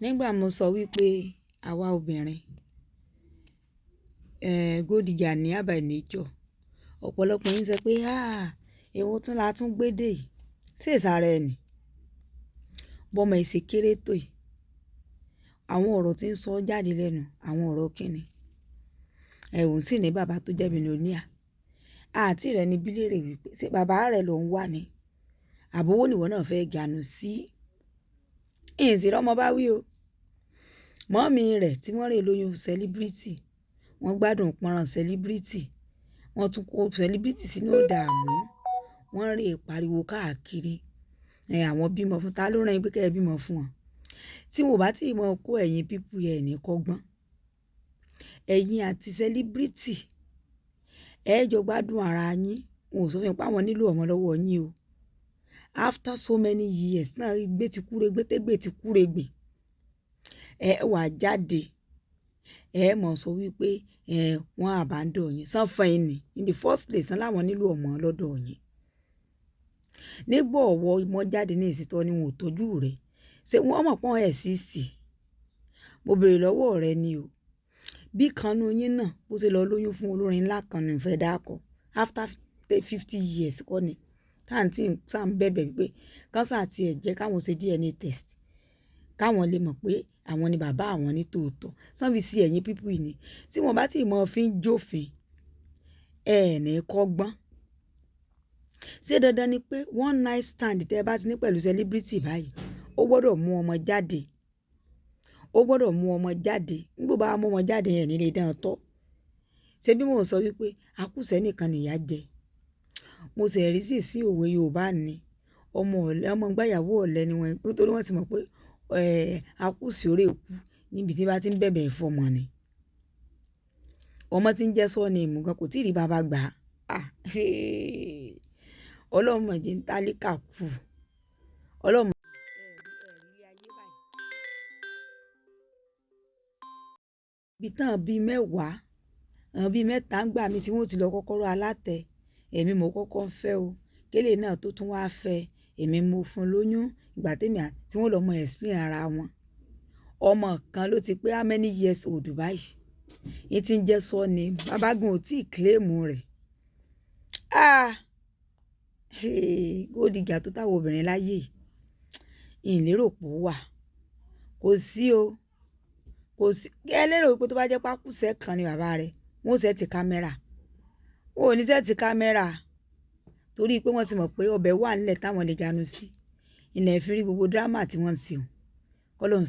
Nígbà mo sọ wípé àwa obìnrin gold digger ní by nature, ọ̀pọ̀lọpọ̀ yín sọ pé èwo tún la tún gbé dé yìí, sí ìsàrà ẹni bọ́mọ ìṣe kéré tó yìí. Àwọn ọ̀rọ̀ tí ń sọ jáde lẹ́nu, àwọn ọ̀rọ̀ kíni? Ẹ̀hún sì ní bàbá tó jẹ́ mílíọ̀nìà. Àti rẹ̀ ni bílèrè wípé ṣé bàbá rẹ̀ ló ń wà ní àbówó nìwọ náà fẹ́ gànú sí. Ìsìn ọmọ bá wí o. Mọ́mì rẹ̀ tí wọ́n rè lóyún celebrity, wọ́n gbádùn pọ́nrán celebrity, wọ́n tún kó celebrity sínú ìdààmú, wọ́n rè pariwo káàkiri. Àwọn bímọ fún ta ló rán yín pé kẹ́ ẹ bímọ fún wọn. Tí wọ́n bá tí mọ kó ẹ̀yin pípù yẹn ní kọ́gbọ́n. Ẹ̀yin àti celebrity ẹ jọ gbádùn ara yín. Wọn ò sọ fún yín pé àwọn nílò ọmọ lọ́wọ́ yín o. After so many years náà gbé ti kúregbé tégbè ti kúregbè. Ẹ wà jáde. Ẹ mọ̀ sọ wípé wọ́n abandon yín. Sán fún yín ni. In the first place, sán láwọn nílò ọmọ lọ́dọ̀ yín. Nígbà ọ̀wọ́ ọmọ jáde ní ìsìtọ́ ni wọn ò tọ́jú rẹ̀. Ṣé wọ́n mọ̀ pọ́n ẹ̀ sí sí? Mo bèrè lọ́wọ́ rẹ ni o. Bí kanú yín náà bó ṣe lọ lóyún fún olórin ńlá kan ní ìfẹ́ dákọ̀. After 50 years kọ́ ni. Táǹtì ń bẹ̀bẹ̀ wípé kánsà àti ẹ̀jẹ̀ káwọn ṣe DNA test. Káwọn lè mọ̀ pé àwọn ni bàbá àwọn ní tòótọ́. Sán fi sí ẹ̀yin pípù yìí ni. Tí wọ́n bá tí mọ̀ fi ń jófin, ní kọ́gbọ́n. Ṣé dandan ni pé one night stand tẹ́ bá ti ní pẹ̀lú celebrity báyìí, ó gbọ́dọ̀ mú ọmọ jáde. Ó gbọ́dọ̀ mú ọmọ jáde. Nígbà bá mú ọmọ jáde yẹn nílé dán tọ́. Ṣé bí mo sọ wípé akúṣẹ̀ nìkan nìyá jẹ. Mo sì rí sí òwe Yorùbá ni. Ọmọ gbáyàwó ọ̀lẹ ni wọ́n. Nítorí wọ́n sì mọ̀ pé akúṣẹ̀ orí èkú níbi tí bá ti ń bẹ̀bẹ̀ fọmọ ni. Ọmọ tí ń jẹ́ sọ́ọ̀nì ìmùgàn kò tí ì rí bàbá gbà. Ọlọ́run mọ̀ jẹ́ ń tálíkà kù. Ọlọ́run mọ̀ bí tán bí mẹ́wàá, bí mẹ́ta ń gbà mí tí wọ́n ti lọ kọ́kọ́rọ́ alátẹ. Èmi mo kọ́kọ́ ń fẹ́ o. Kélé náà tó tún wá fẹ́. Èmi mo fún lóyún ìgbà tèmi tí wọ́n lọ mọ explain ara wọn. Ọmọ kan ló ti pé how many years old báyìí. Yín tí ń jẹ́ sọ́ọ̀nì. Bàbá gan ò tí ì claim rẹ̀. Gold digger tó táwọn obìnrin láyé yìí. Ìlérò pò wà. Kò sí o. Kò sí. Ẹ lérò pé tó bá jẹ́ pákúṣẹ̀ kan ni bàbá rẹ̀, wọ́n ó sẹ́ẹ̀tì kámẹ́rà. Wọn ò ní sẹ́ẹ̀tì kámẹ́rà. Torí pé wọ́n ti mọ̀ pé ọbẹ̀ wà nílẹ̀ táwọn lè ganu sí. Ilẹ̀ fi rí gbogbo drama tí wọ́n ń ṣe o. Kọ́lọ́run.